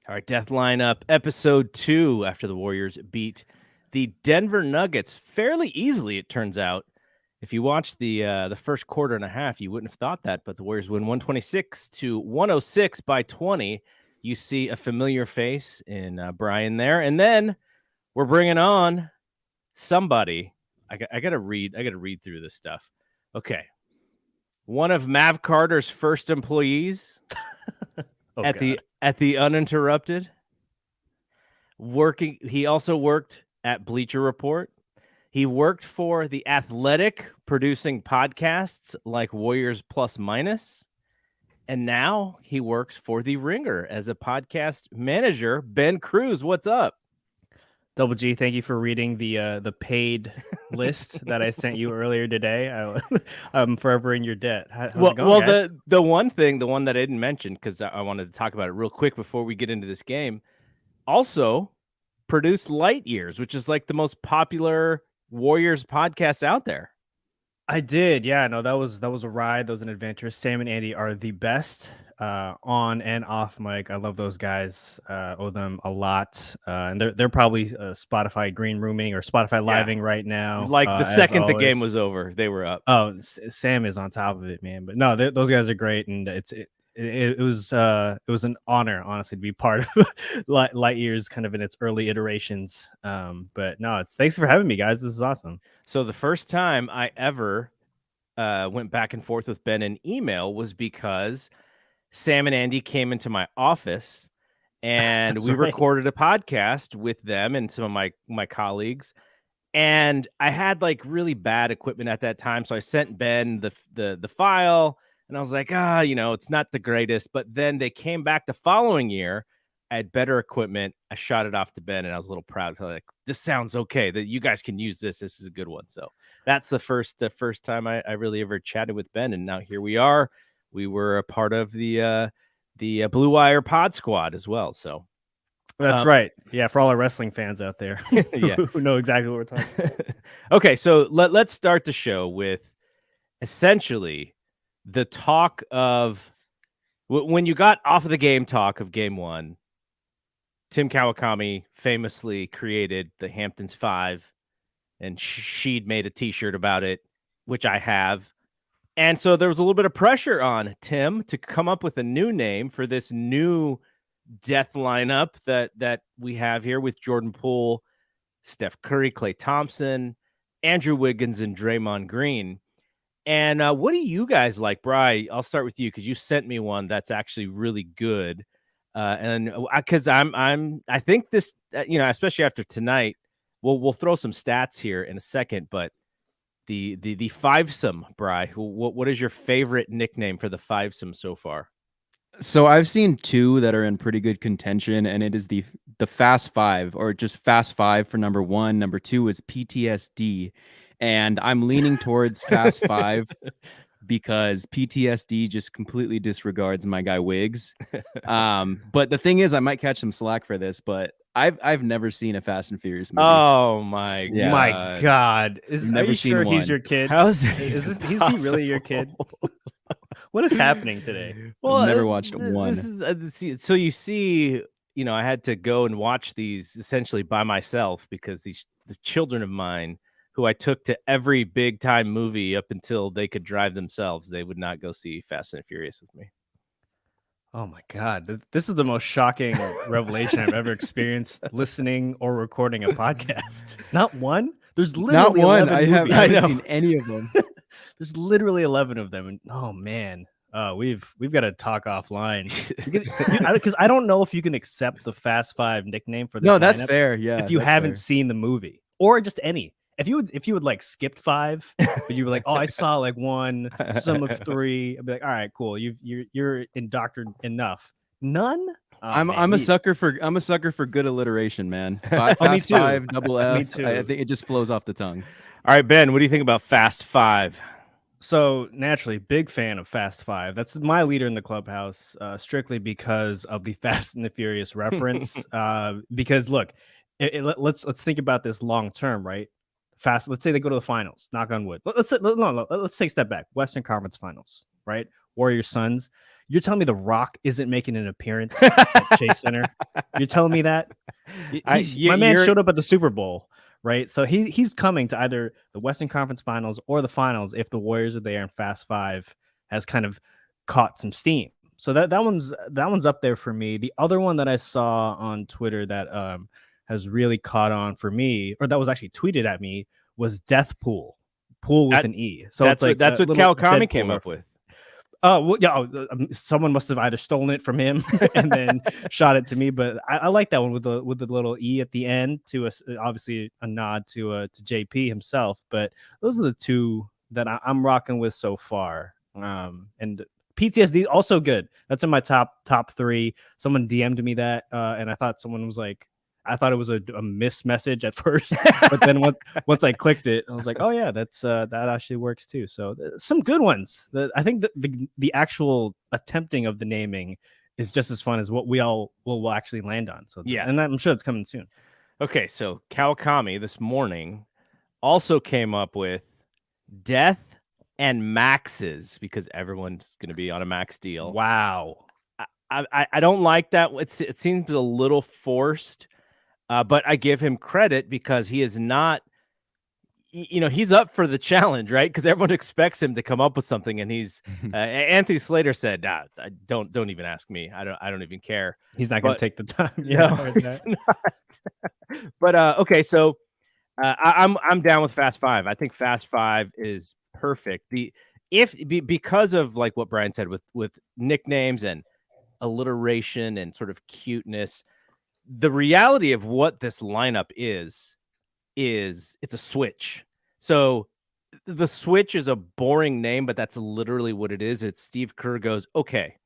All right, Death Lineup, episode 2, after the Warriors beat the Denver Nuggets fairly easily, it turns out. If you watched the first quarter and a half, you wouldn't have thought that, but the Warriors win 126-106 by 20. You see a familiar face in Brian there, and then we're bringing on somebody. I gotta read through this stuff. Okay, one of Mav Carter's first employees at the Uninterrupted. He also worked at Bleacher Report. He worked for The Athletic, producing podcasts like Warriors Plus Minus. And now he works for The Ringer as a podcast manager. Ben Cruz, what's up? Double G, thank you for reading the paid list that I sent you earlier today. I'm forever in your debt. How's it going, guys? the one that I didn't mention, because I wanted to talk about it real quick before we get into this game, also produced Light Years, which is like the most popular Warriors podcast out there. I did, yeah. No, that was a ride. That was an adventure. Sam and Andy are the best on and off mic. I love those guys. Owe them a lot. And they're probably Spotify green rooming or Spotify living right now. Like the second the game was over, they were up. Oh, Sam is on top of it, man. But no, those guys are great, and it was an honor, honestly, to be part of Light Years kind of in its early iterations. But no, thanks for having me, guys. This is awesome. So the first time I ever went back and forth with Ben in email was because Sam and Andy came into my office and we recorded a podcast with them and some of my colleagues. And I had like really bad equipment at that time. So I sent Ben the file. And I was like, it's not the greatest. But then they came back the following year. I had better equipment. I shot it off to Ben, and I was a little proud. So like, this sounds okay. That you guys can use this. This is a good one. So that's the first time I really ever chatted with Ben. And now here we are. We were a part of the Blue Wire Pod Squad as well. So that's right. Yeah, for all our wrestling fans out there, who know exactly what we're talking about. Okay, so let's start the show with essentially the talk of when you got off of the game talk of game one. Tim Kawakami famously created the Hamptons Five, and she'd made a t-shirt about it, which I have. And so there was a little bit of pressure on Tim to come up with a new name for this new death lineup that we have here with Jordan Poole, Steph Curry, Klay Thompson, Andrew Wiggins, and Draymond Green. And what do you guys like, Bri? I'll start with you because you sent me one that's actually really good. And because I think this, especially after tonight, we'll throw some stats here in a second. But the fivesome, Bri, what is your favorite nickname for the fivesome so far? So I've seen two that are in pretty good contention, and it is the Fast Five, or just Fast Five for number one. Number two is PTSD. And I'm leaning towards Fast Five because PTSD just completely disregards my guy Wiggs. But the thing is, I might catch some slack for this, but I've never seen a Fast and Furious movie. Oh my god! My God! Are you sure he's your kid? Is he really your kid? What is happening today? Well, I've never watched one. So you see, I had to go and watch these essentially by myself because the children of mine, who I took to every big time movie up until they could drive themselves, they would not go see Fast and Furious with me. Oh my God. This is the most shocking revelation I've ever experienced listening or recording a podcast. Not one? There's literally not one. 11 I haven't seen any of them. There's literally 11 of them. And oh man. We've got to talk offline because I don't know if you can accept the Fast Five nickname for this. No, that's fair. Yeah. If you haven't seen the movie or just any. If you would like skipped five, but you were like, oh, I saw like one, some of three, I'd be like, all right, cool. You're indoctrinated enough. None. Oh, I'm a sucker for good alliteration, man. Fast Five, double F. Me too. I think it just flows off the tongue. All right, Ben, what do you think about Fast Five? So naturally, big fan of Fast Five. That's my leader in the clubhouse, strictly because of the Fast and the Furious reference. Because look, let's think about this long term, right? Let's say they go to the finals. Knock on wood. Let's take a step back. Western Conference Finals, right? Warriors Suns. You're telling me The Rock isn't making an appearance at Chase Center? You're telling me that? My man showed up at the Super Bowl, right? So he's coming to either the Western Conference Finals or the Finals if the Warriors are there and Fast Five has kind of caught some steam. So that one's up there for me. The other one that I saw on Twitter that has really caught on for me, or that was actually tweeted at me, was Death Pool. Pool with an E. So that's it's that's what Kawakami came up with. Well, yeah, someone must have either stolen it from him and then shot it to me. But I like that one with the little E at the end, to obviously a nod to JP himself. But those are the two that I'm rocking with so far. And PTSD also good. That's in my top three. Someone DM'd me that, and I thought someone was like, I thought it was a missed message at first, but then once I clicked it, I was like, oh yeah, that's that actually works too. So some good ones. I think that the actual attempting of the naming is just as fun as what we all will actually land on. So yeah, and I'm sure it's coming soon. Okay, so Kawakami this morning also came up with Death and Maxes, because everyone's going to be on a max deal. Wow. I don't like that. It seems a little forced. But I give him credit because he is not, he's up for the challenge, right? Because everyone expects him to come up with something, and he's Anthony Slater said, "Nah, don't even ask me. I don't even care. He's not going to take the time." No, he's not. But okay, so I'm down with Fast Five. I think Fast Five is perfect. Because of like what Brian said with nicknames and alliteration and sort of cuteness. The reality of what this lineup is it's a switch. So the switch is a boring name, but that's literally what it is. It's Steve Kerr goes, okay,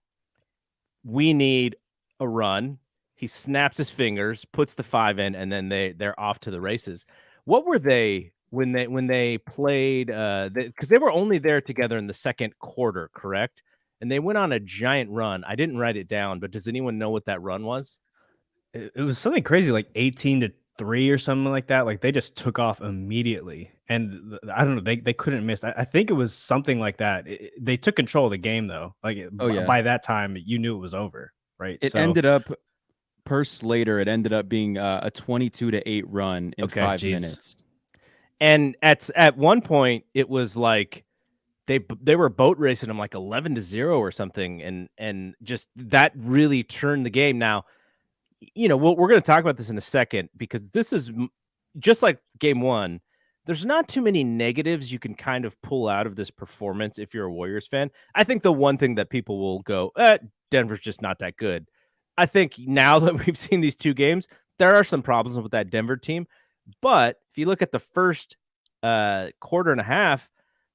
we need a run. He snaps his fingers, puts the 5 in, and then they're off to the races. What were they when they played? Because they were only there together in the second quarter, correct? And they went on a giant run. I didn't write it down, but does anyone know what that run was? It was something crazy, like 18-3 or something like that. Like they just took off immediately, and I don't know, they couldn't miss. I think it was something like that. They took control of the game though. Like by that time, you knew it was over, right? It ended up, per Slater, it ended up being a 22-8 run in 5 minutes. And at one point, it was like they were boat racing them like 11-0 or something, and just that really turned the game. Now, we're going to talk about this in a second, because this is just like game one. There's not too many negatives you can kind of pull out of this performance if you're a Warriors fan. I think the one thing that people will go, Denver's just not that good. I think now that we've seen these two games, there are some problems with that Denver team. But if you look at the first quarter and a half,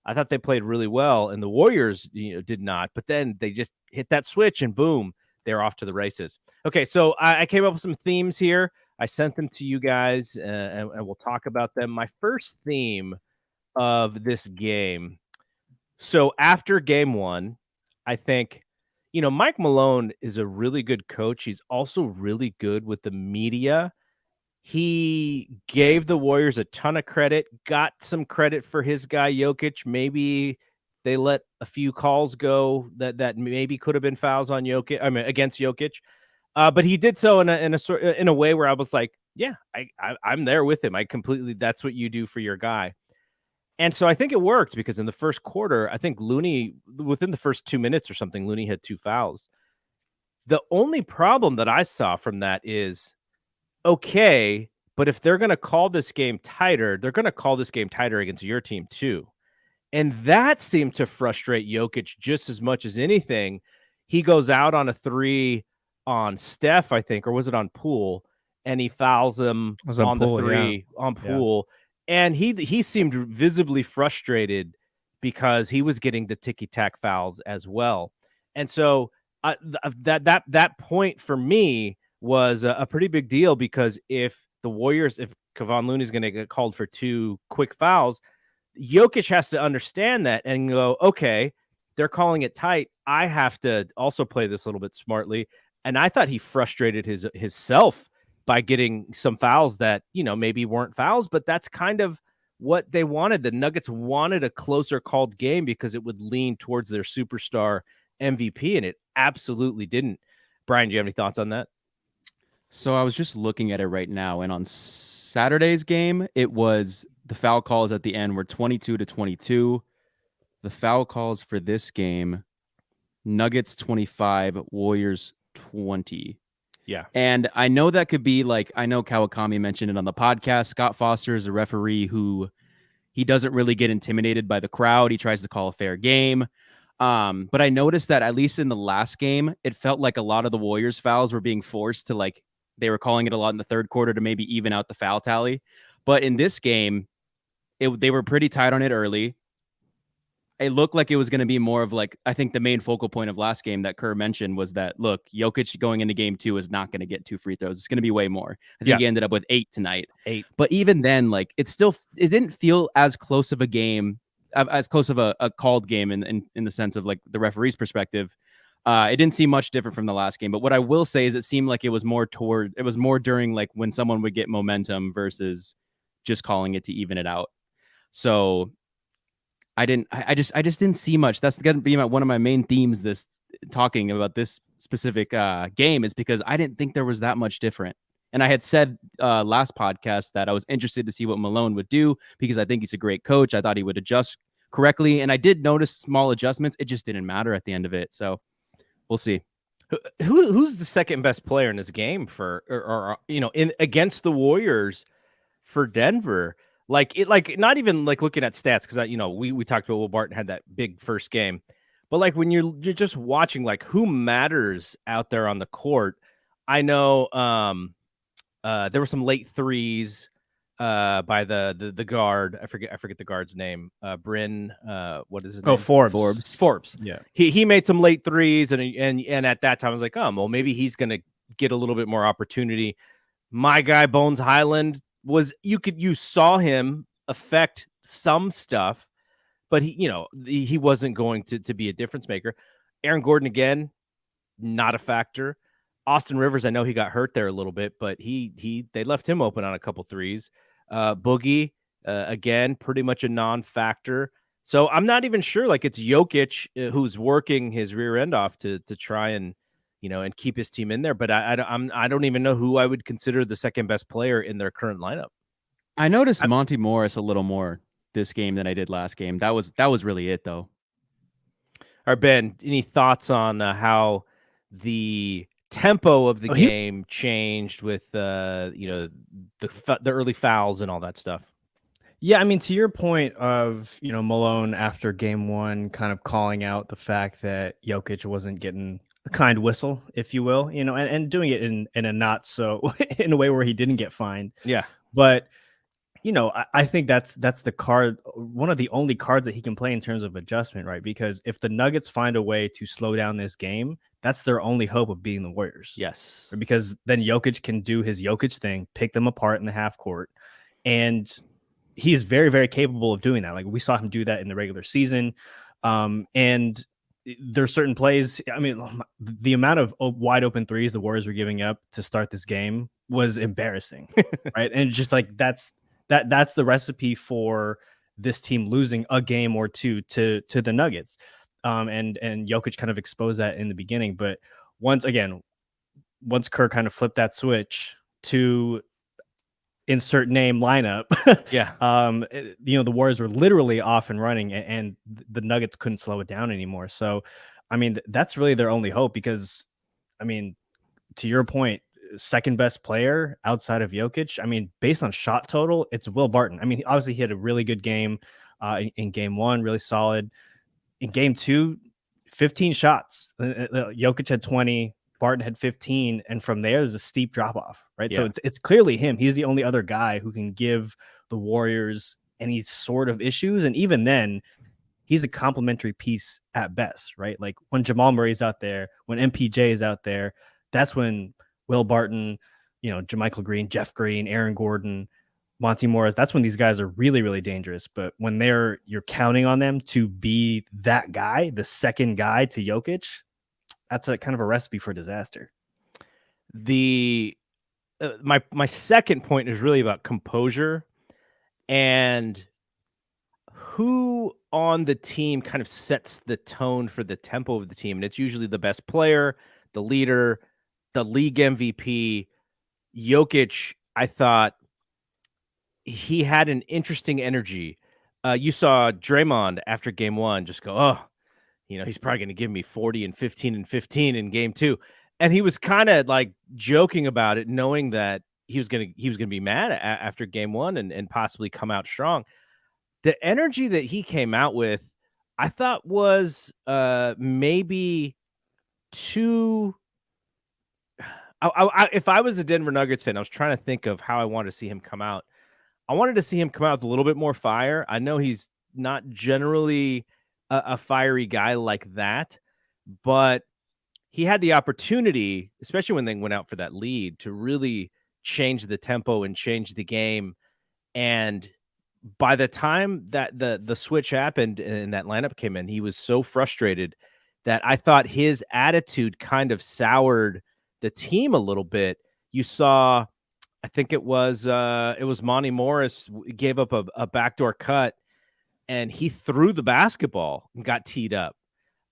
I thought they played really well, and the Warriors did not. But then they just hit that switch, and boom, they're off to the races. Okay, so I came up with some themes here. I sent them to you guys, and we'll talk about them. My first theme of this game. So after game one, I think, Mike Malone is a really good coach. He's also really good with the media. He gave the Warriors a ton of credit, got some credit for his guy Jokic. Maybe they let a few calls go that maybe could have been fouls on Jokic. I mean, against Jokic, but he did so in a way where I was like, yeah, I'm there with him. That's what you do for your guy. And so I think it worked, because in the first quarter, I think Looney, within the first 2 minutes or something, Looney had 2 fouls. The only problem that I saw from that is, okay, but if they're going to call this game tighter, they're going to call this game tighter against your team too. And that seemed to frustrate Jokic just as much as anything. He goes out on a 3 on Steph, I think, or was it on Poole? And he fouls him on the 3 on Poole. Yeah. And he seemed visibly frustrated because he was getting the ticky-tack fouls as well. And so that point for me was a pretty big deal, because if Kevon Looney is going to get called for 2 quick fouls, Jokic has to understand that and go, okay, they're calling it tight. I have to also play this a little bit smartly. And I thought he frustrated his self by getting some fouls that, maybe weren't fouls, but that's kind of what they wanted. The Nuggets wanted a closer called game because it would lean towards their superstar MVP, and it absolutely didn't. Brian, do you have any thoughts on that? So I was just looking at it right now, and on Saturday's game, it was the foul calls at the end were 22-22. The foul calls for this game, Nuggets 25, Warriors 20. Yeah. And I know that could be like, I know Kawakami mentioned it on the podcast. Scott Foster is a referee who he doesn't really get intimidated by the crowd. He tries to call a fair game. But I noticed that at least in the last game, it felt like a lot of the Warriors fouls were being forced to like, they were calling it a lot in the third quarter to maybe even out the foul tally. But in this game, they were pretty tight on it early. It looked like it was going to be more of like, I think the main focal point of last game that Kerr mentioned was that, look, Jokic going into game 2 is not going to get 2 free throws. It's going to be way more. I think he ended up with 8 tonight. 8. But even then, like, it didn't feel as close of a game, as close of a called game in the sense of like the referee's perspective. It didn't seem much different from the last game. But what I will say is it seemed like it was more during like when someone would get momentum versus just calling it to even it out. So I just didn't see much. That's going to be one of my main themes this talking about this specific game is because I didn't think there was that much different. And I had said last podcast that I was interested to see what Malone would do because I think he's a great coach. I thought he would adjust correctly. And I did notice small adjustments. It just didn't matter at the end of it. So we'll see. Who's the second best player in this game for, or against the Warriors for Denver? Like not even like looking at stats because we talked about Will Barton had that big first game, but like when you're just watching like who matters out there on the court. I know there were some late threes by the guard. I forget the guard's name. Bryn. What is his name? Forbes. Yeah. He made some late threes and at that time I was like, oh well, maybe he's gonna get a little bit more opportunity. My guy Bones Highland you saw him affect some stuff, but he wasn't going to be a difference maker. Aaron Gordon again, not a factor. Austin Rivers, I know he got hurt there a little bit, but they left him open on a couple threes. Boogie again, pretty much a non-factor. So I'm not even sure. Like it's Jokic who's working his rear end off to try and and keep his team in there. But I don't even know who I would consider the second best player in their current lineup. I noticed Monty Morris a little more this game than I did last game. That was really it, though. All right, Ben, any thoughts on how the tempo of the game changed with the early fouls and all that stuff? Yeah, I mean, to your point of, Malone after game 1 kind of calling out the fact that Jokic wasn't getting a kind whistle, if you will, and doing it in a not so in a way where he didn't get fined. Yeah. But, I think that's the card, one of the only cards that he can play in terms of adjustment, right? Because if the Nuggets find a way to slow down this game, that's their only hope of beating the Warriors. Yes. Because then Jokic can do his Jokic thing, pick them apart in the half court. And he is very, very capable of doing that. Like we saw him do that in the regular season. And there's certain plays. I mean, the amount of wide open threes the Warriors were giving up to start this game was embarrassing. Right. And just like that's the recipe for this team losing a game or two to the Nuggets. And Jokic kind of exposed that in the beginning. But once Kerr kind of flipped that switch to insert name lineup, the Warriors were literally off and running, and the Nuggets couldn't slow it down anymore. So, I mean, that's really their only hope because, I mean, to your point, second best player outside of Jokic, I mean, based on shot total, it's Will Barton. I mean, obviously he had a really good game in game 1, really solid. In game 2, 15 shots. Jokic had 20, Barton had 15, and from there there's a steep drop off, right? Yeah. So it's clearly him. He's the only other guy who can give the Warriors any sort of issues, and even then, he's a complementary piece at best, right? Like when Jamal Murray's out there, when MPJ is out there, that's when Will Barton, JaMychal Green, Jeff Green, Aaron Gordon, Monty Morris, that's when these guys are really, really dangerous. But when you're counting on them to be that guy, the second guy to Jokic, that's a kind of a recipe for disaster. My second point is really about composure and who on the team kind of sets the tone for the tempo of the team. And it's usually the best player, the leader, the league MVP. Jokic, I thought he had an interesting energy. You saw Draymond after game one just go, oh, he's probably going to give me 40 and 15 and 15 in game two. And he was kind of like joking about it, knowing that he was going to be mad after game one and possibly come out strong. The energy that he came out with, I thought was maybe too. If I was a Denver Nuggets fan, I was trying to think of how I wanted to see him come out. I wanted to see him come out with a little bit more fire. I know he's not generally a fiery guy like that, but he had the opportunity, especially when they went out for that lead, to really change the tempo and change the game. And by the time that the switch happened and that lineup came in, he was so frustrated that I thought his attitude kind of soured the team a little bit. You saw, I think it was Monty Morris gave up a backdoor cut and he threw the basketball and got teed up.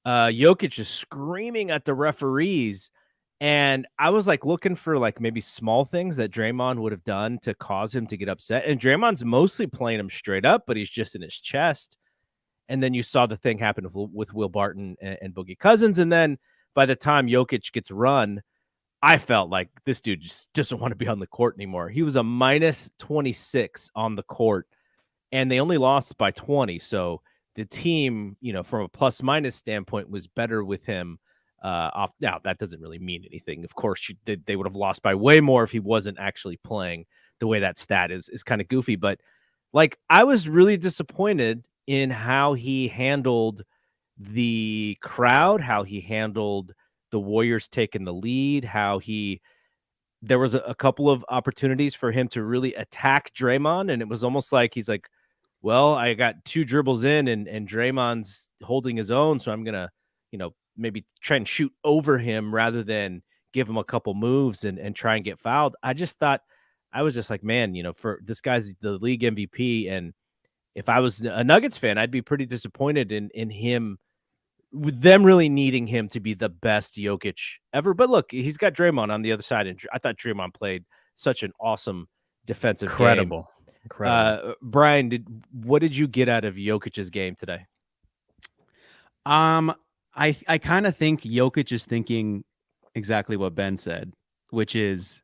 Jokic is screaming at the referees. And I was like looking for like maybe small things that Draymond would have done to cause him to get upset. And Draymond's mostly playing him straight up, but he's just in his chest. And then you saw the thing happen with Will Barton and Boogie Cousins. And then by the time Jokic gets run, I felt like this dude just doesn't want to be on the court anymore. He was a minus 26 on the court, and they only lost by 20. So the team, from a plus minus standpoint, was better with him off. Now, that doesn't really mean anything. Of course, they would have lost by way more if he wasn't actually playing. The way that stat is kind of goofy. But like, I was really disappointed in how he handled the crowd, how he handled the Warriors taking the lead, how there was a couple of opportunities for him to really attack Draymond. And it was almost like he's like, well, I got 2 dribbles in and Draymond's holding his own. So I'm going to, maybe try and shoot over him rather than give him a couple moves and try and get fouled. I just thought, I was just like, man, for this guy's the league MVP. And if I was a Nuggets fan, I'd be pretty disappointed in him, with them really needing him to be the best Jokic ever. But look, he's got Draymond on the other side, and I thought Draymond played such an awesome defensive game. Incredible. Brian, what did you get out of Jokic's game today? I kind of think Jokic is thinking exactly what Ben said, which is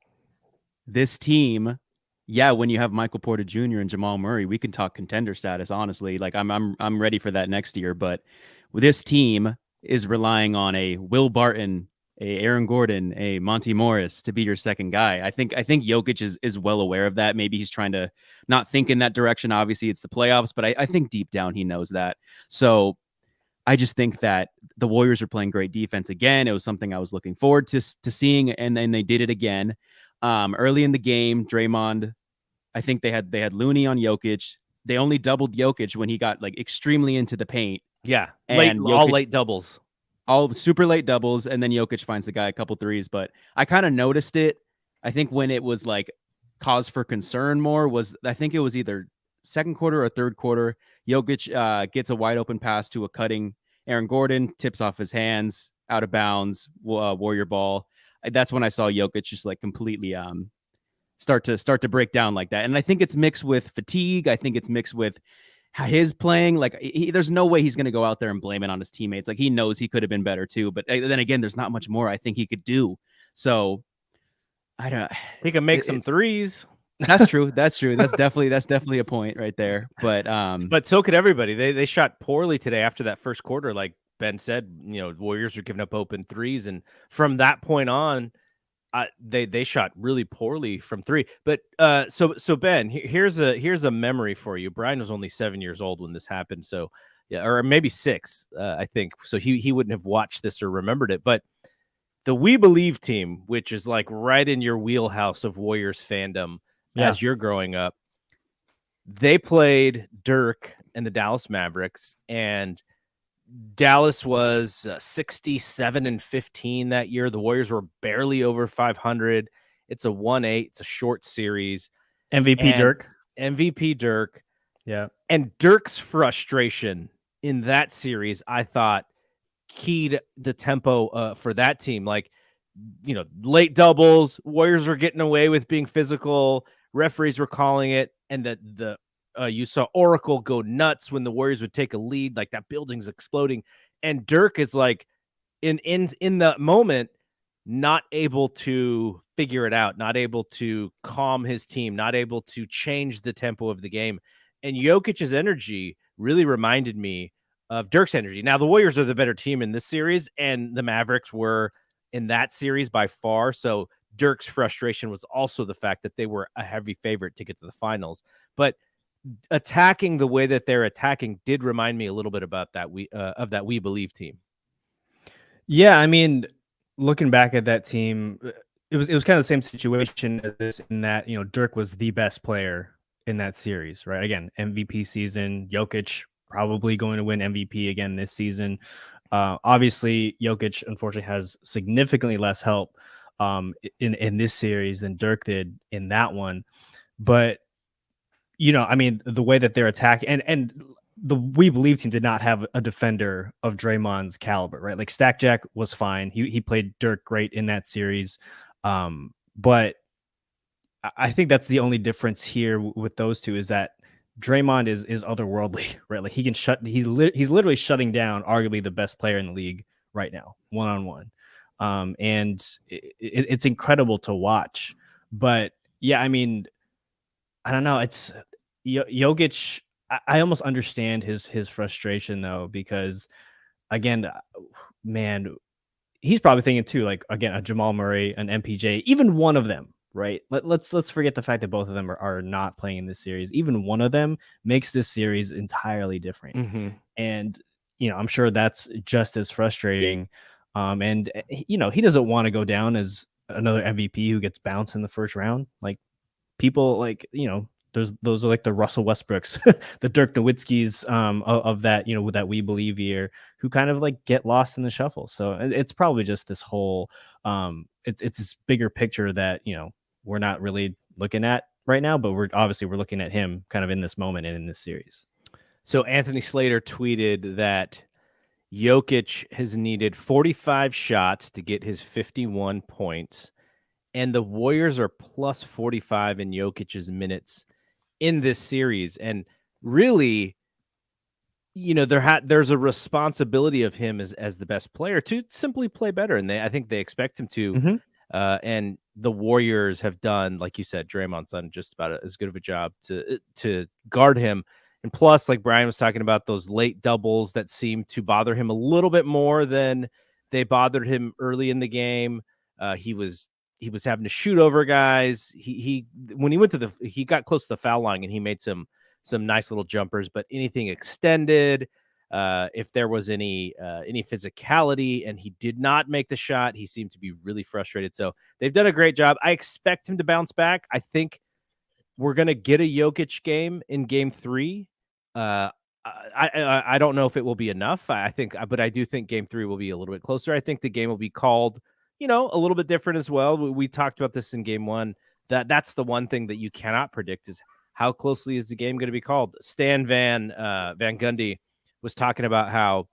this team. Yeah, when you have Michael Porter Jr. and Jamal Murray, we can talk contender status. Honestly, like I'm ready for that next year. But this team is relying on a Will Barton, a Aaron Gordon, a Monty Morris to be your second guy. I think Jokic is well aware of that. Maybe he's trying to not think in that direction. Obviously, it's the playoffs, but I think deep down he knows that. So I just think that the Warriors are playing great defense again. It was something I was looking forward to seeing, and then they did it again. Early in the game, Draymond, I think they had Looney on Jokic. They only doubled Jokic when he got like extremely into the paint. Yeah, and all late doubles. All super late doubles, and then Jokic finds the guy a couple threes. But I kind of noticed it. I think when it was like cause for concern more was, I think it was either second quarter or third quarter. Jokic gets a wide open pass to a cutting Aaron Gordon, tips off his hands, out of bounds, Warrior ball. That's when I saw Jokic just like completely start to break down like that. And I think it's mixed with fatigue. I think it's mixed with his playing. Like there's no way he's going to go out there and blame it on his teammates. Like he knows he could have been better too. But then again, there's not much more I think he could do. So I don't. He can make some threes. That's true. That's definitely a point right there. But so could everybody. They shot poorly today after that first quarter. Like Ben said, Warriors are giving up open threes, and from that point on, they shot really poorly from three. But so Ben, here's a memory for you. Brian was only 7 years old when this happened, so yeah, or maybe 6, I think. So he wouldn't have watched this or remembered it. But the We Believe team, which is like right in your wheelhouse of Warriors fandom. Yeah. As you're growing up, they played Dirk and the Dallas Mavericks, and Dallas was 67-15 that year. The Warriors were barely over 500. It's a 1-8. It's a short series. MVP Dirk. Yeah. And Dirk's frustration in that series, I thought keyed the tempo for that team. Like, late doubles, Warriors were getting away with being physical, referees were calling it, and you saw Oracle go nuts when the Warriors would take a lead, like that building's exploding. And Dirk is like in the moment, not able to figure it out, not able to calm his team, not able to change the tempo of the game. And Jokic's energy really reminded me of Dirk's energy. Now, the Warriors are the better team in this series, and the Mavericks were in that series by far. So Dirk's frustration was also the fact that they were a heavy favorite to get to the finals. But attacking the way that they're attacking did remind me a little bit about that We Believe team. Yeah, I mean, looking back at that team, it was kind of the same situation as this, in that, Dirk was the best player in that series, right? Again, MVP season. Jokic probably going to win MVP again this season. Obviously, Jokic unfortunately has significantly less help in this series than Dirk did in that one. But I mean, the way that they're attacking, and the We Believe team did not have a defender of Draymond's caliber, right? Like, Stack Jack was fine. He played Dirk great in that series. But I think that's the only difference here with those two, is that Draymond is otherworldly, right? Like, he's literally shutting down arguably the best player in the league right now, one-on-one. And it's incredible to watch. But yeah, I mean, I don't know. It's Jokic. I almost understand his frustration, though, because again, man, he's probably thinking too, like, again, a Jamal Murray, an MPJ, even one of them, right? Let's forget the fact that both of them are not playing in this series. Even one of them makes this series entirely different. Mm-hmm. And I'm sure that's just as frustrating. And he doesn't want to go down as another MVP who gets bounced in the first round. Like, people, like, those are like the Russell Westbrooks, the Dirk Nowitzkis of that, with that We Believe year, who kind of like get lost in the shuffle. So it's probably just this whole it's this bigger picture that we're not really looking at right now, but we're looking at him kind of in this moment and in this series. So Anthony Slater tweeted that Jokic has needed 45 shots to get his 51 points, and the Warriors are plus 45 in Jokic's minutes in this series. And really, there's a responsibility of him as the best player to simply play better, and I think they expect him to. Mm-hmm. And the Warriors have done, like you said, Draymond's done just about as good of a job to guard him. And plus, like Brian was talking about, those late doubles that seem to bother him a little bit more than they bothered him early in the game. He was having to shoot over guys. When he went he got close to the foul line and he made some nice little jumpers, but anything extended, if there was any physicality and he did not make the shot, he seemed to be really frustrated. So they've done a great job. I expect him to bounce back. I think we're going to get a Jokic game in game 3. I don't know if it will be enough. But I do think game 3 will be a little bit closer. I think the game will be called, a little bit different as well. We talked about this in game 1. That's the one thing that you cannot predict, is how closely is the game going to be called. Stan Van Gundy was talking about how,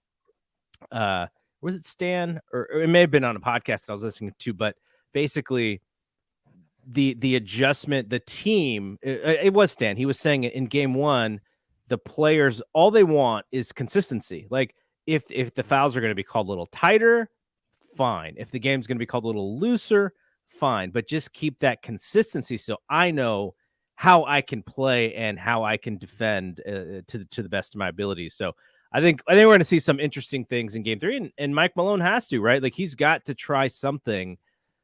was it Stan, or it may have been on a podcast that I was listening to, but basically the adjustment, the team, it was Stan. He was saying in game 1, the players, all they want is consistency. Like, if the fouls are going to be called a little tighter, fine. If the game's going to be called a little looser, fine. But just keep that consistency, so I know how I can play and how I can defend to the best of my abilities. So I think we're going to see some interesting things in game 3, and Mike Malone has to, right? Like, he's got to try something,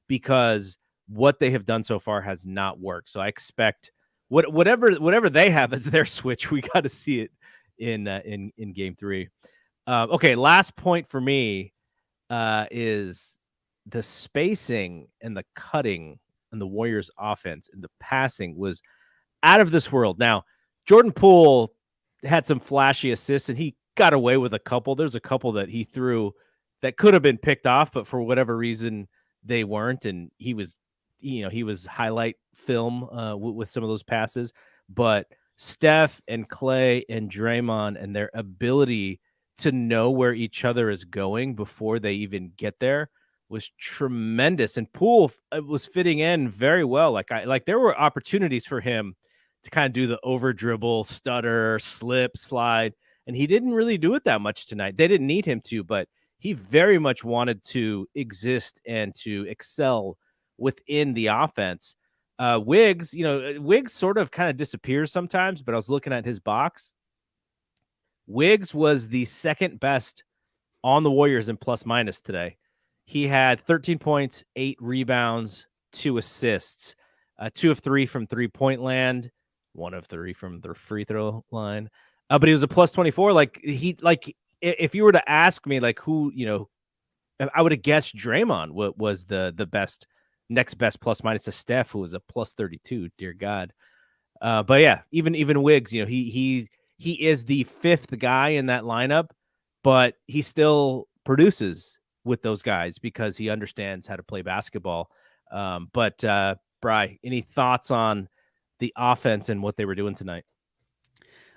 because what they have done so far has not worked. So I expect whatever they have as their switch, we got to see it in game 3. Okay, last point for me is the spacing and the cutting and the Warriors offense and the passing was out of this world. Now, Jordan Poole had some flashy assists and he got away with a couple. There's a couple that he threw that could have been picked off, but for whatever reason they weren't. And he was highlight film with some of those passes. But Steph and Clay and Draymond and their ability to know where each other is going before they even get there was tremendous. And Poole was fitting in very well. Like there were opportunities for him to kind of do the over dribble, stutter, slip, slide, and he didn't really do it that much tonight. They didn't need him to, but he very much wanted to exist and to excel within the offense. Wiggs, Wiggs sort of kind of disappears sometimes, but I was looking at his box. Wiggs was the second best on the Warriors in plus minus today. He had 13 points, 8 rebounds, 2 assists, 2 of 3 from 3-point land, 1 of 3 from the free throw line. But he was a plus 24. If you were to ask me, like, who, I would have guessed Draymond was the best, next best plus minus to Steph, who was a plus 32. Dear God. But yeah, even Wiggs, he is the 5th guy in that lineup, but he still produces with those guys because he understands how to play basketball. But Bri, any thoughts on the offense and what they were doing tonight?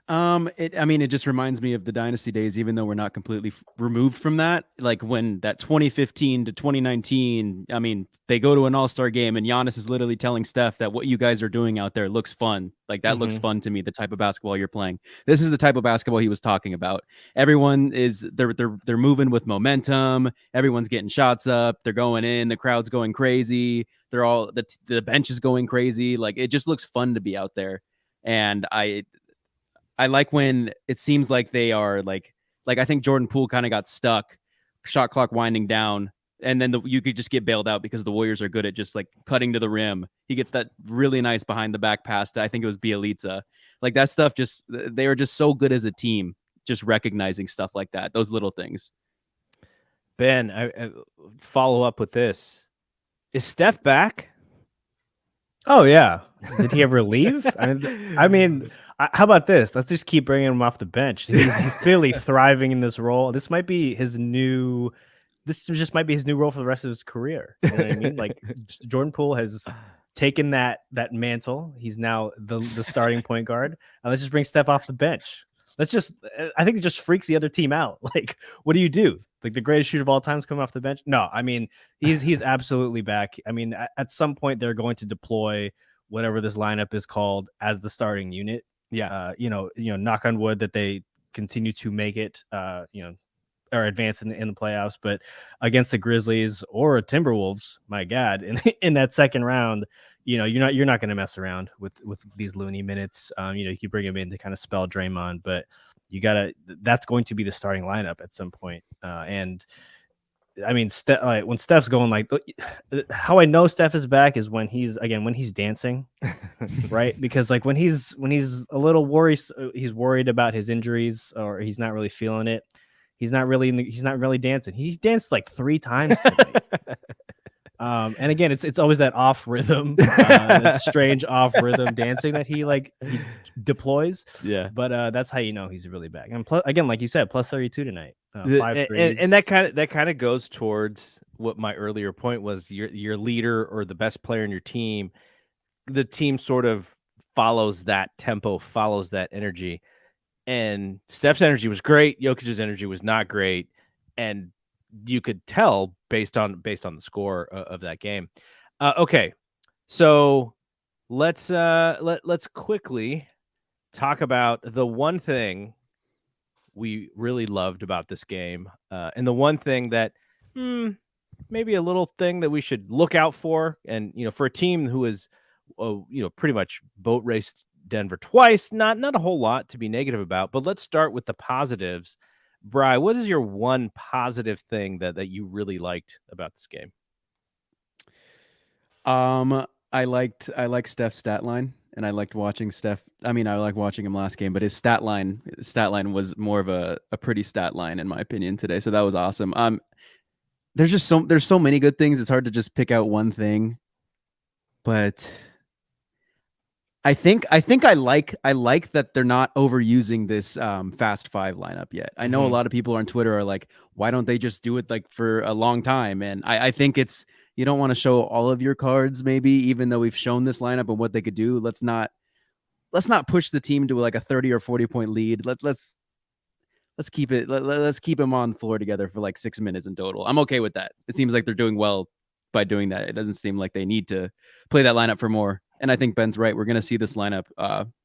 It just reminds me of the dynasty days, even though we're not completely removed from that. Like when that 2015 to 2019, they go to an all-star game and Giannis is literally telling Steph that what you guys are doing out there looks fun. Like that looks fun to me, the type of basketball you're playing. This is the type of basketball he was talking about. Everyone is they're moving with momentum. Everyone's getting shots up. They're going in. The crowd's going crazy. They're all the bench is going crazy. Like it just looks fun to be out there. And I like when it seems like they are like I think Jordan Poole kind of got stuck, shot clock winding down, and then you could just get bailed out because the Warriors are good at just like cutting to the rim. He gets that really nice behind the back pass to, I think it was Bielitsa. Like that stuff, they are just so good as a team, just recognizing stuff like that, those little things. Ben, I follow up with this. Is Steph back? Oh yeah. Did he ever leave? I mean, how about this? Let's just keep bringing him off the bench. He's clearly thriving in this role. This just might be his new role for the rest of his career. You know what I mean? Like Jordan Poole has taken that mantle. He's now the starting point guard. And let's just bring Steph off the bench. I think it just freaks the other team out. Like, what do you do? Like the greatest shooter of all time is coming off the bench? No, I mean, he's absolutely back. I mean, at some point they're going to deploy whatever this lineup is called as the starting unit. Yeah. Knock on wood that they continue to make it, or advance in the playoffs. But against the Grizzlies or Timberwolves, my God, in that second round, you're not going to mess around with these loony minutes. You can bring him in to kind of spell Draymond, but that's going to be the starting lineup at some point. And I mean, when Steph's going, like, how I know Steph is back is when he's dancing, right? Because like when he's a little worried, he's worried about his injuries or he's not really feeling it. He's not really dancing. He danced like 3 times today. And again, it's always that off rhythm, that strange off rhythm dancing that he deploys. Yeah, but that's how you know he's really back. And again, like you said, plus 32 tonight, 5 threes. And that kind of goes towards what my earlier point was. Your leader or the best player in your team, the team sort of follows that tempo, follows that energy. And Steph's energy was great. Jokic's energy was not great, and you could tell based on the score of that game. Okay, so let's quickly talk about the one thing we really loved about this game, and the one thing that maybe a little thing that we should look out for. And for a team who is pretty much boat raced Denver twice, not a whole lot to be negative about. But let's start with the positives. Bri, what is your one positive thing that you really liked about this game? I liked Steph's stat line, and I liked watching Steph. I mean, I like watching him last game, but his stat line was more of a pretty stat line in my opinion today. So that was awesome. There's so many good things. It's hard to just pick out one thing, but I think I like that they're not overusing this fast 5 lineup yet. I know a lot of people on Twitter are like, why don't they just do it like for a long time? And I think it's, you don't want to show all of your cards, maybe, even though we've shown this lineup and what they could do. Let's not push the team to like a 30 or 40 point lead. let's keep it. Let's keep them on the floor together for like 6 minutes in total. I'm okay with that. It seems like they're doing well by doing that. It doesn't seem like they need to play that lineup for more. And I think Ben's right. We're going to see this lineup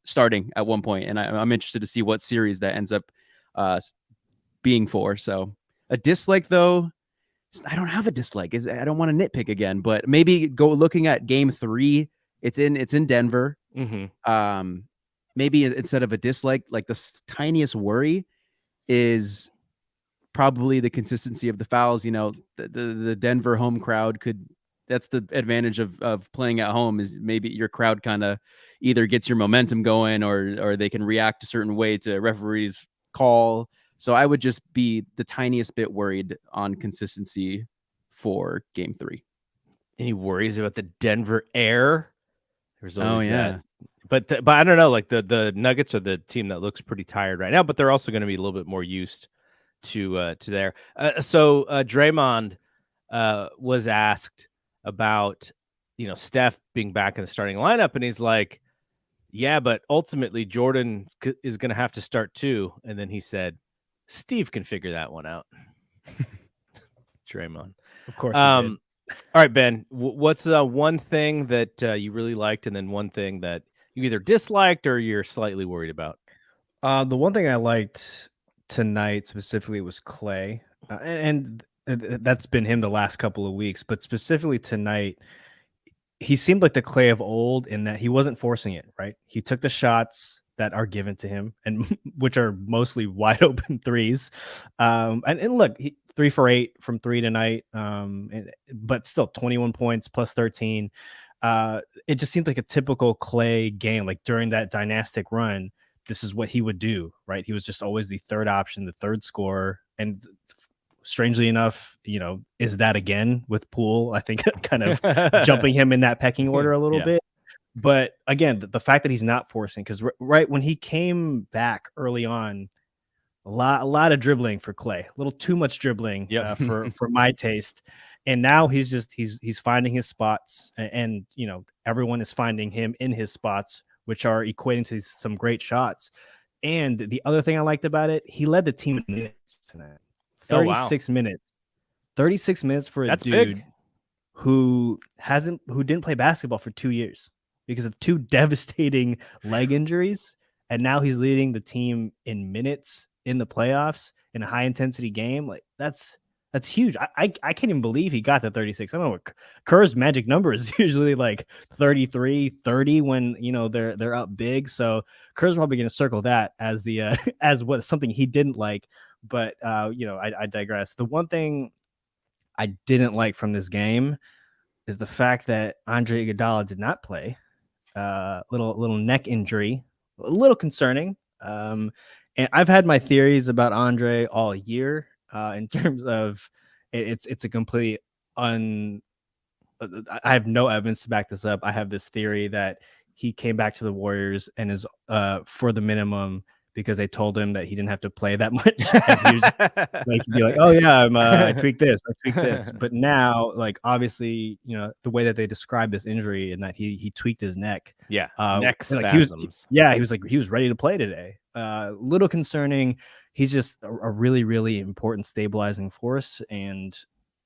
starting at one point, and I'm interested to see what series that ends up being for. So a dislike, though, I don't have a dislike. I don't want to nitpick again, but maybe go looking at Game 3. It's in Denver. Mm-hmm. Maybe instead of a dislike, like the tiniest worry is probably the consistency of the fouls. You know, the Denver home crowd that's the advantage of playing at home, is maybe your crowd kind of either gets your momentum going or they can react a certain way to referees' call. So I would just be the tiniest bit worried on consistency for Game 3. Any worries about the Denver Air? There's always that. But I don't know, like the Nuggets are the team that looks pretty tired right now, but they're also going to be a little bit more used to there. So Draymond was asked about, Steph being back in the starting lineup, and he's like, yeah, but ultimately Jordan is going to have to start too. And then he said, Steve can figure that one out. Draymond. Of course he did. All right, Ben, what's one thing that you really liked, and then one thing that you either disliked or you're slightly worried about? The one thing I liked tonight specifically was Clay, and that's been him the last couple of weeks. But specifically tonight, he seemed like the Clay of old in that he wasn't forcing it. Right, he took the shots that are given to him, and which are mostly wide open threes. And look, 3 for 8 from 3 tonight, but still 21 points plus 13. It just seemed like a typical Clay game. Like during that dynastic run, this is what he would do, right? He was just always the third option, the third scorer. And strangely enough, is that again with Poole, I think kind of jumping him in that pecking order a little bit. But again, the fact that he's not forcing, because right when he came back early on, a lot of dribbling for Clay, a little too much dribbling for my taste. And now he's finding his spots, and everyone is finding him in his spots, which are equating to some great shots. And the other thing I liked about it, he led the team in minutes tonight. 36 minutes. 36 minutes for a dude big. who didn't play basketball for 2 years because of 2 devastating leg injuries, and now he's leading the team in minutes in the playoffs in a high intensity game. Like that's huge. I can't even believe he got to 36. I don't know what Kerr's magic number is usually like 33, 30 when they're up big. So Kerr's probably going to circle that as the as what something he didn't like. But I digress. The one thing I didn't like from this game is the fact that Andre Iguodala did not play. Little neck injury, a little concerning. And I've had my theories about Andre all year, in terms of it's a complete I have no evidence to back this up. I have this theory that he came back to the Warriors and is for the minimum because they told him that he didn't have to play that much. And he was like, he'd be like, oh yeah, I tweaked this. But now, like, obviously, the way that they described this injury and that he tweaked his neck. Yeah. Neck spasms. Like he was ready to play today. Little concerning. He's just a really, really important stabilizing force. And,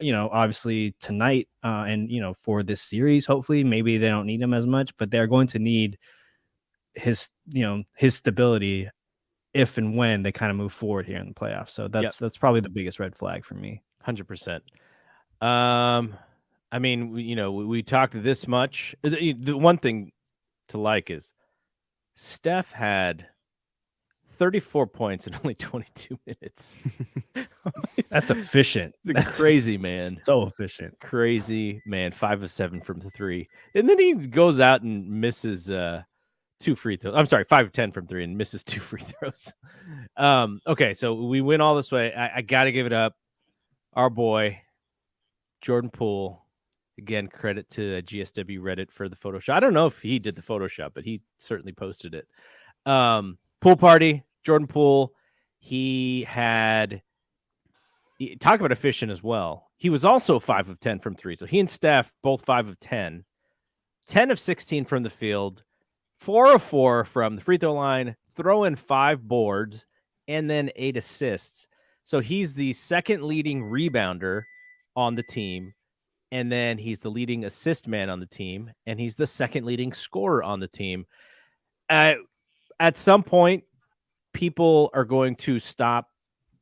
obviously tonight and, for this series, hopefully maybe they don't need him as much, but they're going to need his stability if and when they kind of move forward here in the playoffs. So that's probably the biggest red flag for me. 100%. I mean, we talked this much. The one thing to like is Steph had 34 points in only 22 minutes. That's efficient. It's crazy, man. So efficient. Crazy, man. 5 of 7 from the 3. And then he goes out and misses 2 free throws. I'm sorry, 5 of 10 from 3 and misses 2 free throws. Okay, so we win all this way. I got to give it up. Our boy, Jordan Poole. Again, credit to GSW Reddit for the Photoshop. I don't know if he did the Photoshop, but he certainly posted it. Pool party, Jordan Poole. Talk about efficient as well. He was also 5 of 10 from 3. So he and Steph both 5 of 10. 10 of 16 from the field. 4 of 4 from the free throw line. Throw in 5 boards and then 8 assists. So he's the second leading rebounder on the team, and then he's the leading assist man on the team, and he's the second leading scorer on the team. At some point, people are going to stop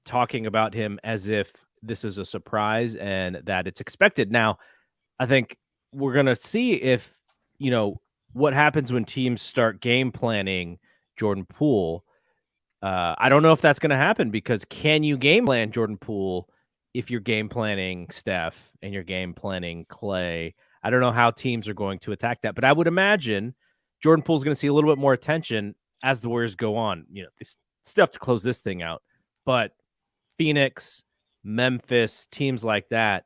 talking about him as if this is a surprise and that it's expected. Now, I think we're going to see if, what happens when teams start game planning Jordan Poole. I don't know if that's going to happen, because can you game plan Jordan Poole if you're game planning Steph and you're game planning Clay? I don't know how teams are going to attack that, but I would imagine Jordan Poole's going to see a little bit more attention as the Warriors go on. This stuff to close this thing out. But Phoenix, Memphis, teams like that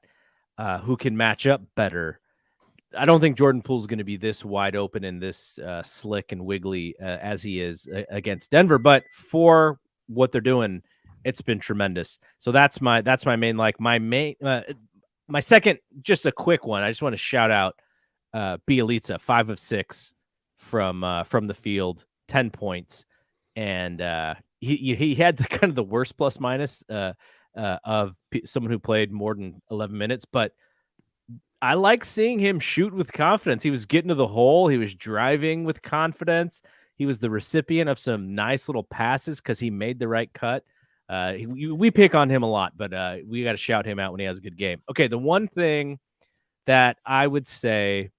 who can match up better. I don't think Jordan Poole's going to be this wide open and this slick and wiggly as he is against Denver. But for what they're doing, it's been tremendous. So that's my main, my second, just a quick one. I just want to shout out Bielitsa, 5 of 6 from the field, 10 points. And he had kind of the worst plus minus of someone who played more than 11 minutes, but I like seeing him shoot with confidence. He was getting to the hole. He was driving with confidence. He was the recipient of some nice little passes because he made the right cut. We pick on him a lot, but we got to shout him out when he has a good game. Okay, the one thing that I would say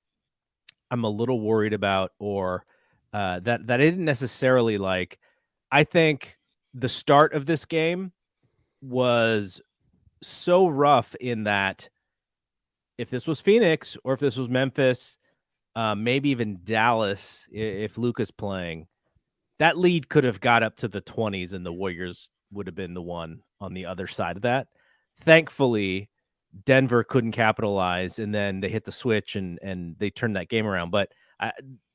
I'm a little worried about, or that I didn't necessarily like, I think the start of this game was so rough in that if this was Phoenix or if this was Memphis, maybe even Dallas, if Luka's playing, that lead could have got up to the 20s and the Warriors would have been the one on the other side of that. Thankfully, Denver couldn't capitalize, and then they hit the switch and they turned that game around. But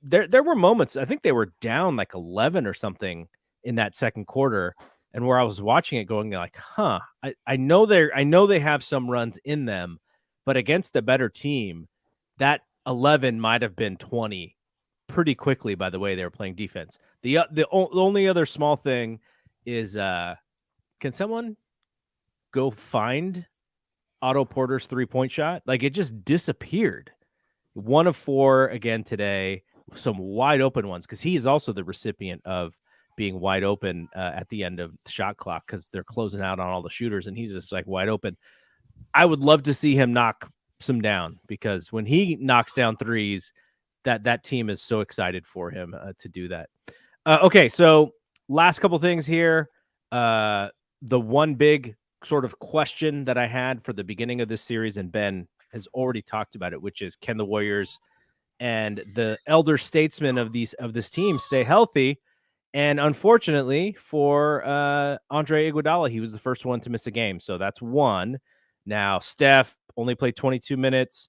there were moments, I think they were down like 11 or something in that second quarter, and where I was watching it going like, I know they have some runs in them, but against the better team, that 11 might have been 20 pretty quickly by the way they were playing defense. The only other small thing is, can someone go find Otto Porter's 3-point shot? Like, it just disappeared. 1 of 4 again today, some wide open ones, because he is also the recipient of being wide open at the end of the shot clock because they're closing out on all the shooters, and he's just like wide open. I would love to see him knock some down, because when he knocks down threes, that team is so excited for him to do that. Okay, so last couple things here. The one big sort of question that I had for the beginning of this series, and Ben has already talked about it, which is, can the Warriors and the elder statesmen of this team stay healthy? And unfortunately for Andre Iguodala, he was the first one to miss a game. So that's one. Now, Steph only played 22 minutes.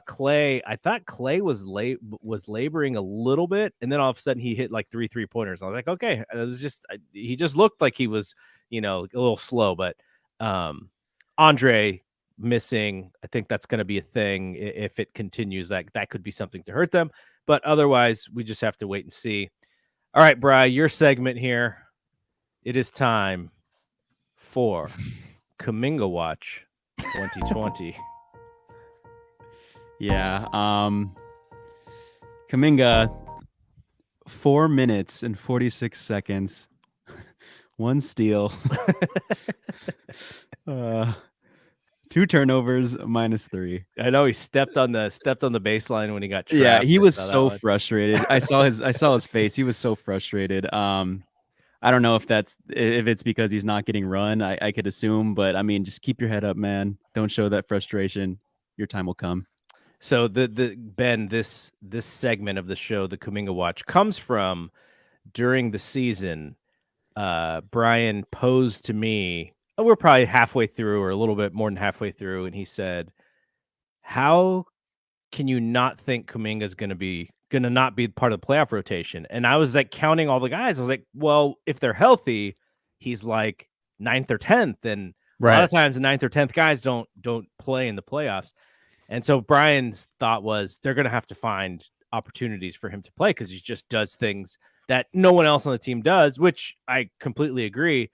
Clay, I thought Clay was laboring a little bit, and then all of a sudden he hit like 3 3-pointers. I was like, okay, it was just, he just looked like he was, a little slow. But Andre missing, I think that's going to be a thing if it continues. That could be something to hurt them. But otherwise, we just have to wait and see. All right, Bri, your segment here. It is time for Kuminga Watch 2020. Yeah. Kuminga, 4 minutes and 46 seconds. 1 steal. 2 turnovers, -3. I know he stepped on the baseline when he got trapped. Yeah, he was so frustrated. I saw his face. He was so frustrated. I don't know if it's because he's not getting run. I could assume, but I mean, just keep your head up, man. Don't show that frustration. Your time will come. So Ben, this segment of the show, the Kuminga Watch, comes from during the season. Brian posed to me, we're probably halfway through or a little bit more than halfway through, and he said, how can you not think Kuminga's going to not be part of the playoff rotation? And I was like counting all the guys. I was like, well, if they're healthy, he's like 9th or 10th, and a lot of times the 9th or 10th guys don't play in the playoffs. And so Brian's thought was they're going to have to find opportunities for him to play because he just does things that no one else on the team does, which I completely agree.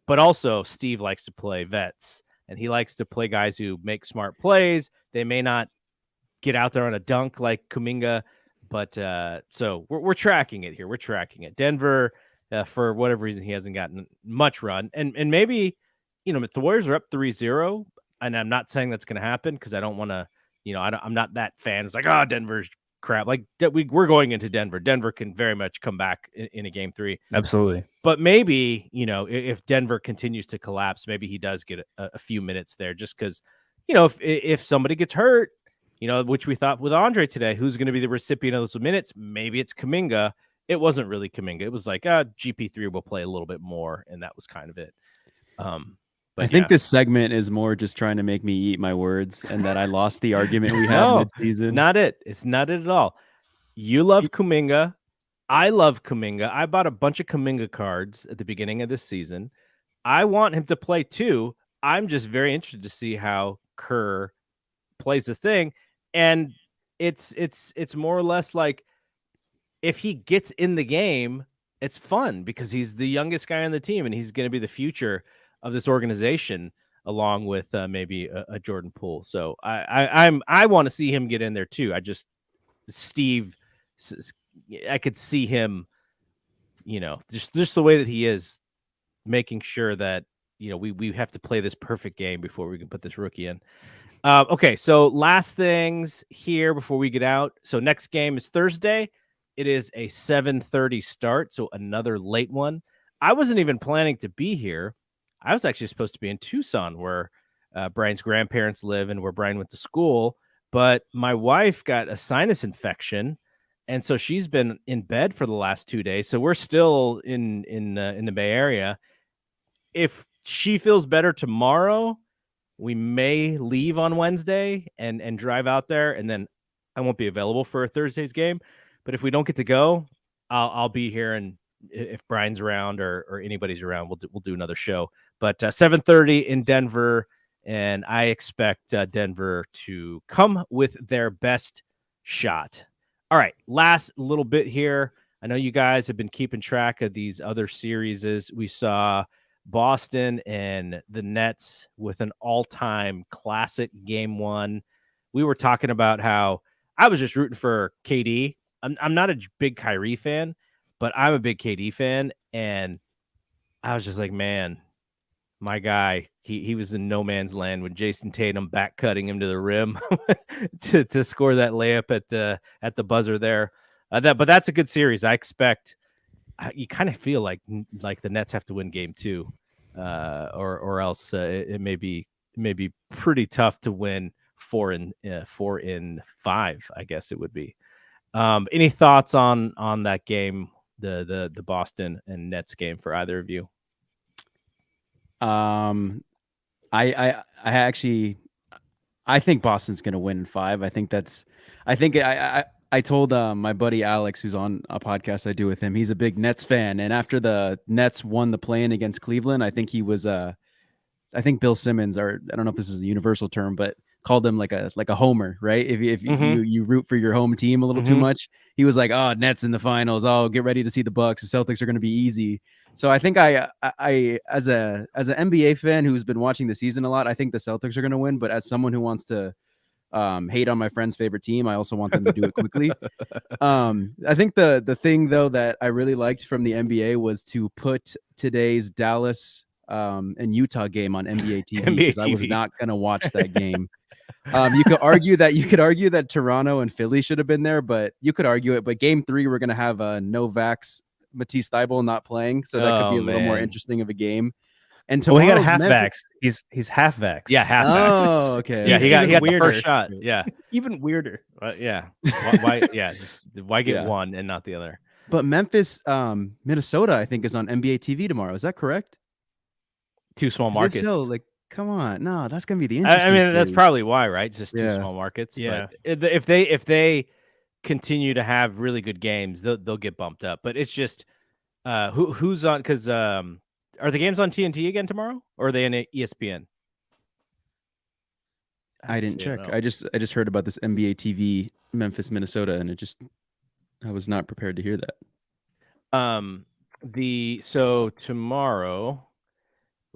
But also, Steve likes to play vets, and he likes to play guys who make smart plays. They may not get out there on a dunk like Kuminga, but so we're tracking it here. We're tracking it. Denver, for whatever reason, he hasn't gotten much run, and maybe, if the Warriors are up 3-0, and I'm not saying that's going to happen because I don't want to, I'm not that fan. It's like, oh, Denver's crap. Like we're going into Denver. Denver can very much come back in a game 3. Absolutely. But maybe, if Denver continues to collapse, maybe he does get a few minutes there just because, if somebody gets hurt, which we thought with Andre today, who's going to be the recipient of those minutes? Maybe it's Kuminga. It wasn't really Kuminga. It was like, GP3 will play a little bit more, and that was kind of it. But I think this segment is more just trying to make me eat my words and that I lost the argument we had mid-season. It's not it. It's not it at all. You love Kuminga. I love Kuminga. I bought a bunch of Kuminga cards at the beginning of this season. I want him to play too. I'm just very interested to see how Kerr plays this thing. And it's more or less like if he gets in the game, it's fun because he's the youngest guy on the team and he's going to be the future of this organization along with maybe a Jordan Poole. So I want to see him get in there too. Steve, I could see him, just the way that he is making sure that, we have to play this perfect game before we can put this rookie in. Okay, so last things here before we get out. So next game is Thursday. It is a 7:30 start, so another late one. I wasn't even planning to be here. I was actually supposed to be in Tucson, where Brian's grandparents live and where Brian went to school. But my wife got a sinus infection, and so she's been in bed for the last 2 days. So we're still in the Bay Area. If she feels better tomorrow, we may leave on Wednesday and drive out there, and then I won't be available for Thursday's game. But if we don't get to go, I'll be here, and if Brian's around or anybody's around, we'll do another show. But 7:30 in Denver, and I expect Denver to come with their best shot. All right, last little bit here. I know you guys have been keeping track of these other series. We saw Boston and the Nets with an all-time classic game 1. We were talking about how I was just rooting for KD. I'm not a big Kyrie fan, but I'm a big KD fan, and I was just like, man, my guy, he was in no man's land when Jason Tatum back cutting him to the rim to score that layup at the buzzer there. But that's a good series. I expect you kind of feel like the Nets have to win game 2, or else it may be pretty tough to win 4 in 5. I guess it would be. Any thoughts on that game, the Boston and Nets game for either of you? I think Boston's going to win in 5. I told my buddy Alex, who's on a podcast I do with him, he's a big Nets fan. And after the Nets won the play-in against Cleveland, I think he was, I think Bill Simmons, or I don't know if this is a universal term, but called him like a homer, right? If you root for your home team a little too much, he was like, oh, Nets in the finals. Oh, get ready to see the Bucks. The Celtics are going to be easy. So I think I as an NBA fan who's been watching the season a lot, I think the Celtics are going to win. But as someone who wants to hate on my friend's favorite team, I also want them to do it quickly. I think the thing though that I really liked from the NBA was to put today's Dallas and Utah game on NBA TV, because I was not going to watch that game. You could argue that Toronto and Philly should have been there, but you could argue it. But game 3, we're going to have Novak's Matisse Thybulle not playing, so that could be a little more interesting of a game. And he got a half vax. He's half vax. Yeah, half vax. Oh, okay. Yeah, he got the first shot. Yeah, even weirder. Yeah. Why? Yeah, why get one and not the other? But Memphis, Minnesota, I think is on NBA TV tomorrow. Is that correct? 2 small markets. So like, come on, no, that's gonna be the interesting. I mean, that's probably why, right? It's just 2 small markets. Yeah. But if they continue to have really good games, they'll get bumped up. But it's just who's on, because are the games on TNT again tomorrow, or are they in ESPN? I didn't check. I just heard about this NBA TV Memphis, Minnesota, and I was not prepared to hear that. So tomorrow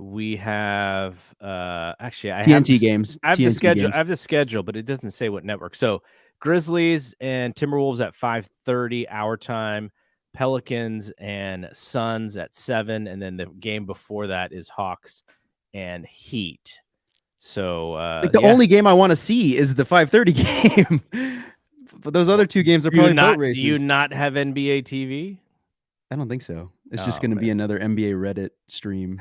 We have actually I have TNT games. I have the TNT schedule. games. I have the schedule, but it doesn't say what network. So Grizzlies and Timberwolves at 5:30 our time. Pelicans and Suns at 7, and then the game before that is Hawks and Heat. So Like the only game I want to see is the 5:30 game. But those other two games are probably boat races. Do you not have NBA TV? I don't think so. It's just Oh, going to be another NBA Reddit stream.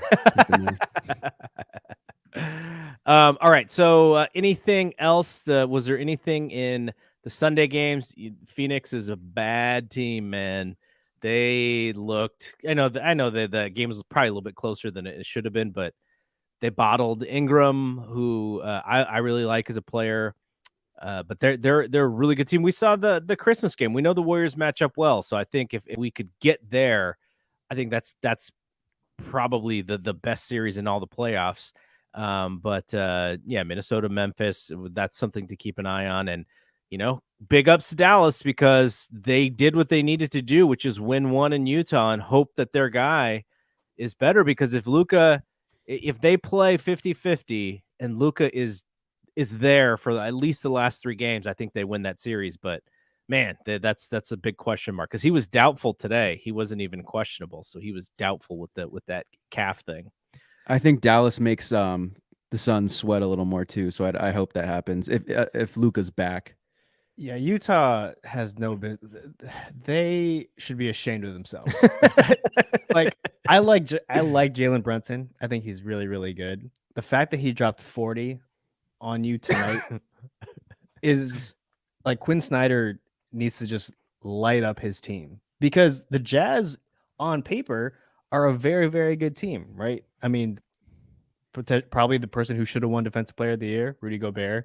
All right. So anything else? Was there anything in the Sunday games? Phoenix is a bad team, man. They looked. I know that the game was probably a little bit closer than it should have been, but they bottled Ingram, who I really like as a player. But they're a really good team. We saw the Christmas game. We know the Warriors match up well, so I think if we could get there, I think that's probably the best series in all the playoffs. But yeah, Minnesota, Memphis, that's something to keep an eye on. And big ups to Dallas because they did what they needed to do, which is win one in Utah and hope that their guy is better. Because if they play 50-50 and Luka is there for at least the last 3 games, I think they win that series. But man, that's a big question mark because he was doubtful today. He wasn't even questionable, so he was doubtful with that calf thing. I think Dallas makes the Suns sweat a little more too. So I hope that happens if Luka's back. Yeah, Utah has no business. They should be ashamed of themselves. Like I like Jalen Brunson. I think he's really, really good. The fact that he dropped 40 on you tonight is like Quinn Snyder needs to just light up his team because the Jazz on paper are a very, very good team, right? I mean, probably the person who should have won Defensive Player of the Year, Rudy Gobert.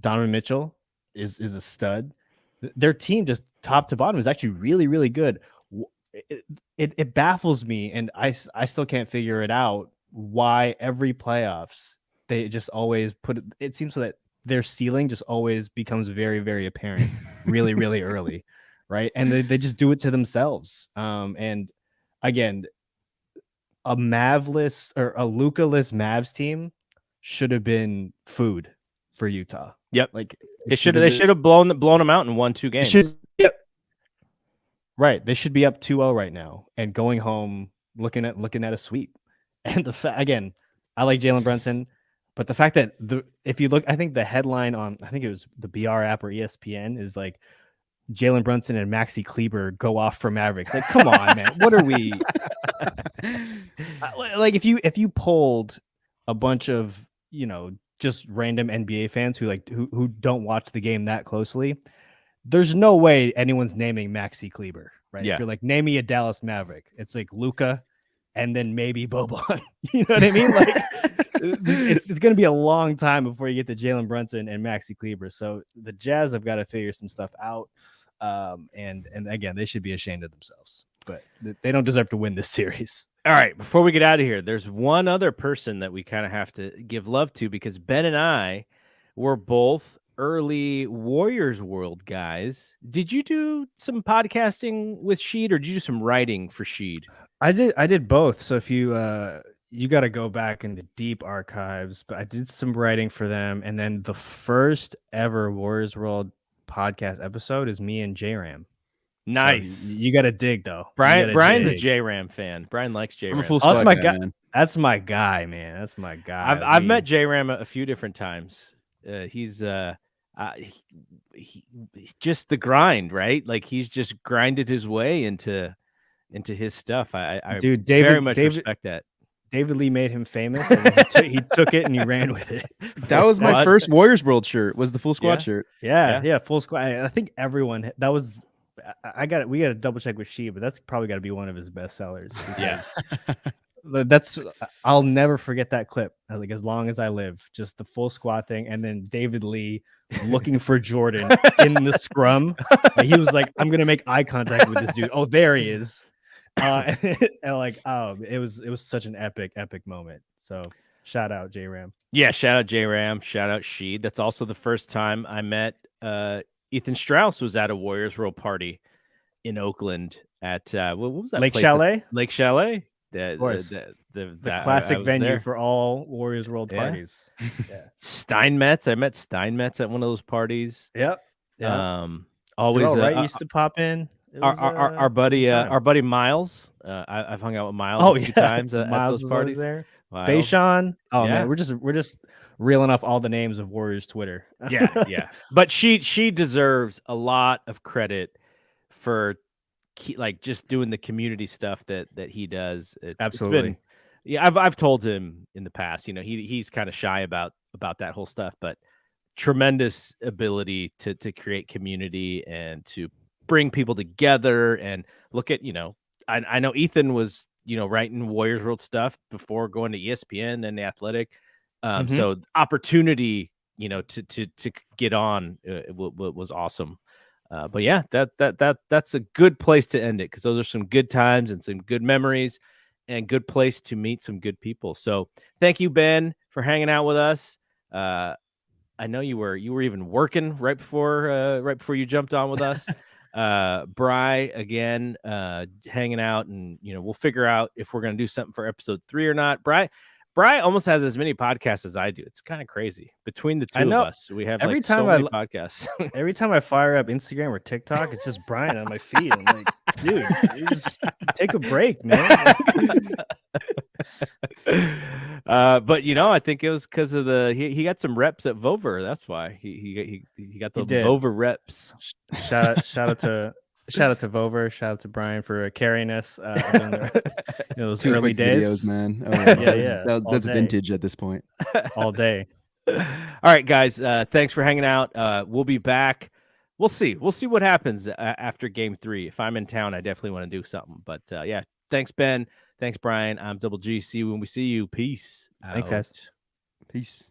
Donovan Mitchell is a stud. Their team, just top to bottom, is actually really, really good. It baffles me, and I still can't figure it out why every playoffs they just always it seems so that their ceiling just always becomes very, very apparent really, really early, right? And they just do it to themselves. And again, a Mavless or a Luka-less Mavs team should have been food for Utah. Yep. Like they should have blown them out and won 2 games. Yep. Right. They should be up 2-0 right now and going home looking at a sweep. And again, I like Jalen Brunson, but the fact that if you look, I think the headline on I think it was the BR app or ESPN is like Jalen Brunson and Maxi Kleber go off for Mavericks. Like, come on, man. What are we like? If you polled a bunch of just random NBA fans who don't watch the game that closely, there's no way anyone's naming Maxi Kleber, right? Yeah. If you're like, name me a Dallas Maverick, it's like Luka and then maybe Boban. You know what I mean? Like it's going to be a long time before you get to Jalen Brunson and Maxi Kleber. So the Jazz have got to figure some stuff out. And again, they should be ashamed of themselves, but they don't deserve to win this series. All right, before we get out of here, there's one other person that we kind of have to give love to because Ben and I were both early Warriors World guys. Did you do some podcasting with Sheed or did you do some writing for Sheed? I did both. So if you got to go back in the deep archives, but I did some writing for them. And then the first ever Warriors World podcast episode is me and J-Ram. Nice. So you got to dig though. Brian's a J-Ram fan. Brian likes J-Ram. I'm a full squad guy, man. That's my guy, man. That's my guy. I've met J-Ram a few different times. He's just the grind, right? Like he's just grinded his way into his stuff. I very much respect that. David Lee made him famous, and he took it and he ran with it. That was my first Warriors World shirt. Was the full squad shirt? Yeah, full squad. I think everyone that was. We got to double check with She, but that's probably got to be one of his best sellers. Yes, I'll never forget that clip. Like as long as I live, just the full squad thing, and then David Lee looking for Jordan in the scrum. He was like, "I'm gonna make eye contact with this dude." Oh, there he is. And like, it was such an epic moment. So shout out J-Ram. Yeah, shout out J-Ram. Shout out Sheed. That's also the first time I met Ethan Strauss was at a Warriors World party in Oakland at what was that Lake place? Chalet? Lake Chalet. Of course. The classic venue for all Warriors World Yeah. parties. Yeah. Steinmetz. I met Steinmetz at one of those parties. Yep. Always Joel Wright used to pop in. Our buddy Miles. I've hung out with Miles a few times at Miles those parties. There. Bayshawn. Oh man, we're just reeling off all the names of Warriors Twitter. yeah. But she deserves a lot of credit for just doing the community stuff that he does. Absolutely. I've told him in the past, he's kind of shy about that whole stuff, but tremendous ability to create community and to bring people together. And look at, I know Ethan was, writing Warriors World stuff before going to ESPN and The Athletic. So opportunity, to get on was awesome. But yeah, that's a good place to end it, because those are some good times and some good memories and good place to meet some good people. So thank you, Ben, for hanging out with us. I know you were even working right before you jumped on with us. Bry, again, hanging out, and we'll figure out if we're gonna do something for episode 3 or not. Bry almost has as many podcasts as I do. It's kind of crazy. Between the two of us, we have so many podcasts. Every time I fire up Instagram or TikTok, it's just Brian on my feed. I'm like, dude, you just take a break, man. But I think it was because of he got some reps at Vover. That's why he got the Vover reps. Shout out to Vover. Shout out to Brian for carrying us those early days. Videos, man. Oh, That's vintage at this point. All day. All right, guys. Thanks for hanging out. We'll be back. We'll see what happens after Game 3. If I'm in town, I definitely want to do something. But yeah, thanks, Ben. Thanks, Brian. I'm Double G. See you when we see you. Peace. Thanks, guys. Peace.